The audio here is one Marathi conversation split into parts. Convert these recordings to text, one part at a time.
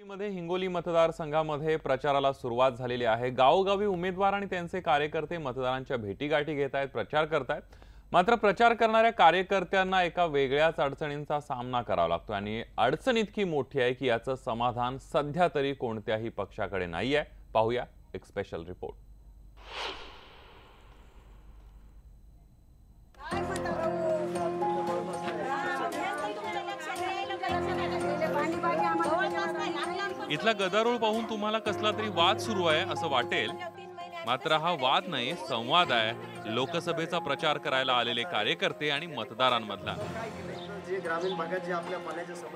मध्ये हिंगोली मतदारसंघामध्ये प्रचाराला सुरुवात झालेली आहे। गावोगावी उमेदवार आणि त्यांचे कार्यकर्ते मतदारांच्या भेटीगाठी घेत आहेत, प्रचार करतायत। मात्र प्रचार करणाऱ्या कार्यकर्त्यांना एका वेगळ्याच अडचणींचा सामना करावा लागतो आणि अडचण इतकी मोठी आहे की याचं समाधान सध्या तरी कोणत्याही पक्षाकडे नाहीये। पाहूया एक स्पेशल रिपोर्ट। इथला गदारोळ पाहून तुम्हाला कसला तरी वाद सुरू आहे असं वाटेल, मात्र हा वाद नाही, संवाद आहे लोकसभेचा प्रचार करायला आलेले कार्यकर्ते आणि मतदारांमधला।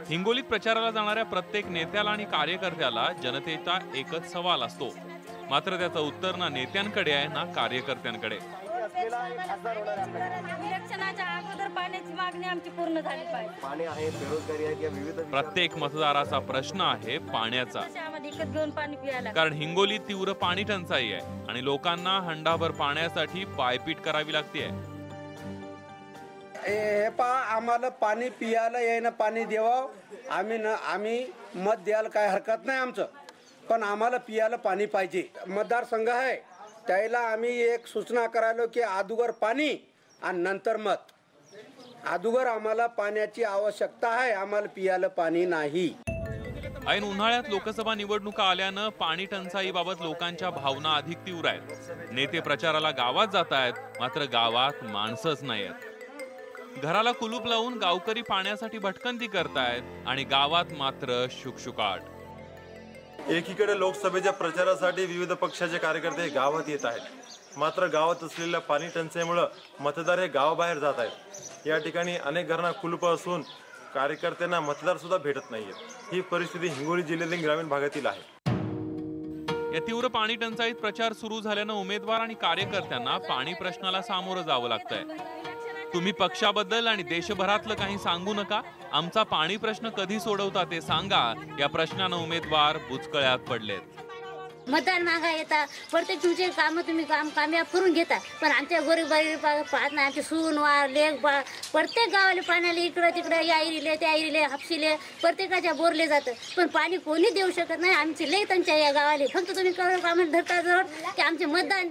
हिंगोलीत प्रचाराला जाणाऱ्या प्रत्येक नेत्याला आणि कार्यकर्त्याला जनतेचा एकच सवाल असतो, मात्र त्याचं उत्तर ना नेत्यांकडे आहे ना कार्यकर्त्यांकडे। इलेक्शनाच्या अगोदर पाण्याची मागणी आमची पूर्ण झाली पाहिजे। पाणी आहे, बेरोजगारी आहे, या विविध प्रत्येक मतदाराचा प्रश्न आहे पाण्याचा, विकत घेऊन पाणी प्यायला। कारण हिंगोलीत तीव्र पाणी टंचाई आहे आणि लोकांना हंडाभर पाण्यासाठी पायपीट करावी लागते। आम्हाला पाणी पियाला येईना, पाणी देवाव, आम्ही मत द्यायला काय हरकत नाही आमचं, पण आम्हाला पियाला पाणी पाहिजे। मतदारसंघ आहे त्याला आम्ही एक सूचना करायलो की अगोदर पाणी आणि नंतर मत। अगोदर आम्हाला पाण्याची आवश्यकता आहे, आम्हाला पियाला पाणी नाही। ऐन उन्हाळ्यात लोकसभा निवडणुका आल्यानं पाणी टंचाईबाबत लोकांच्या भावना अधिक तीव्र आहेत। नेते प्रचाराला गावात जात आहेत, मात्र गावात माणसंच नाहीत। घराला कुलूप लावून गावकरी पाण्यासाठी भटकंती करतायत आणि गावात मात्र शुकशुकाट। एकीकडे लोकसभेच्या प्रचारासाठी विविध पक्षाचे कार्यकर्ते गावात येत आहेत, मात्र गावात असलेल्या पाणी टंचाईमुळे मतदार हे गावाबाहेर जात आहेत। या ठिकाणी अनेक घरांना कुलूप असून कार्यकर्त्यांना मतदार सुद्धा भेटत नाहीयेत। ही परिस्थिती हिंगोली जिल्ह्यातील ग्रामीण भागातील आहे। या तीव्र पाणी टंचाईत प्रचार सुरू झाल्यानं उमेदवार आणि कार्यकर्त्यांना पाणी प्रश्नाला सामोरं जावं लागतंय। तुम्ही पक्षाबद्दल आणि देशभरातलं काही सांगू नका, आमचा पाणी प्रश्न कधी सोडवता ते सांगा, या प्रश्नानं उमेदवार बुचकळ्यात पडलेत। मतदान मागा येतात, प्रत्येक तुमचे काम तुम्ही कामयाब करून घेता, पण आमच्या गरीब पाहत नाही। आमचे सून वार लेख बाळ प्रत्येक गावाला पाण्याला इकडं तिकडं या इरिले त्या इरिले हापशिले प्रत्येकाच्या बोरले जातं, पण पाणी कोणी देऊ शकत नाही। आमची लई त्यांच्या या गावाले फक्त तुम्ही कामाला धरता जवळ की आमचे मतदान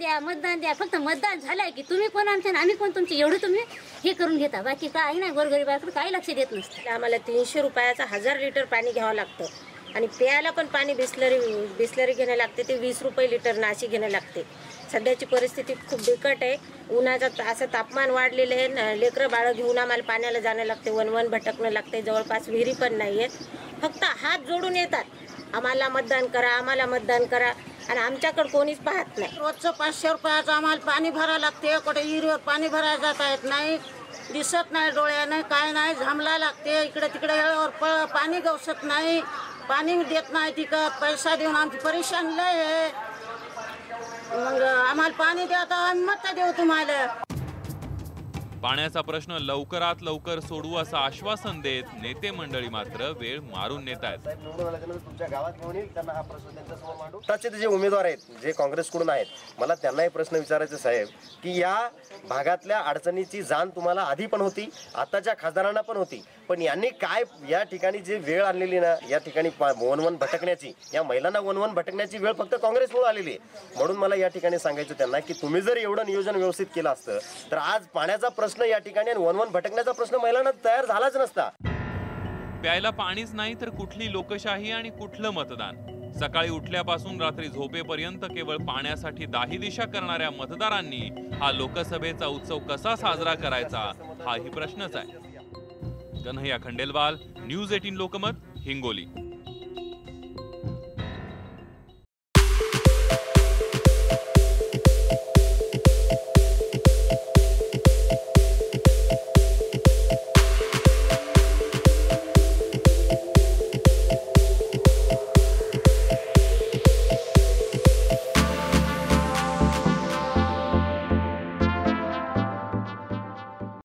द्या, फक्त मतदान झालंय की तुम्ही कोण आमचे आम्ही कोण तुमचे, एवढं तुम्ही हे करून घेता, बाकी काही नाही। गोरगरिबाकडे काही लक्ष देत नसतं। आम्हाला 300 रुपयाचा 1000 लिटर पाणी घ्यावं लागतं आणि प्यायला पण पाणी बिस्लरी घेणं लागते, ते 20 रुपये लिटर नाशी घेणं लागते। सध्याची परिस्थिती खूप बिकट आहे, उन्हाचं असं तापमान वाढलेलं आहे। लेकरं बाळं घेऊन आम्हाला पाण्याला जाणं लागते, वन भटकणं लागते, जवळपास विहिरी पण नाही आहेत। फक्त हात जोडून येतात, आम्हाला मतदान करा, आम्हाला मतदान करा, आणि आमच्याकडे कोणीच पाहत नाही। रोजचं 500 रुपयाचं आम्हाला पाणी भरावं लागते, कुठे विहिरीवर पाणी भरायला जाता येत नाही, दिसत नाही डोळ्याने, काय नाही, झांबला लागते, इकडे तिकडे वेळेवर पाणी गवसत नाही, पाणी देत नाही तिकत, पैसा देऊन आमची परेशान लय आहे। मग आम्हाला पाणी द्या तर आम्ही मत देऊ तुम्हाला। पाण्याचा प्रश्न लवकरात लवकर सोडवू असं आश्वासन देत नेते मंडळी मात्र वेळ मारून नेत आहेत। तुमच्या गावात घेऊन येईल, त्यांना हा प्रश्न त्यांच्यासमोर मांडू। आताचे जे उमेदवार आहेत, जे काँग्रेसकडून आहेत, मला त्यांनाही प्रश्न विचारायचे साहेब की या भागातल्या अडचणीची जाण तुम्हाला आधी पण होती, आताच्या खासदारांना पण होती, पण यांनी काय या ठिकाणी जे वेळ आणलेली ना, या ठिकाणी वन भटकण्याची, या महिलांना वन भटकण्याची वेळ फक्त काँग्रेसमुळे आलेली आहे। म्हणून मला या ठिकाणी सांगायचं त्यांना की तुम्ही जर एवढं नियोजन व्यवस्थित केलं असतं तर आज पाण्याचा प्रश्न या ठिकाणी आणि वन भटकण्याचा प्रश्न महिलांना तयार झालाच नसता। प्यायला पाणीच नाही तर कुठली लोकशाही आणि कुठलं मतदान? सकाळी उठल्यापासून रात्री झोपेपर्यंत केवळ पाण्यासाठी दाही दिशा करणाऱ्या मतदारांनी हा लोकसभेचा उत्सव कसा साजरा करायचा, हाही प्रश्नच आहे। कन्हैया खंडेलवाल, न्यूज 18 लोकमत, हिंगोली।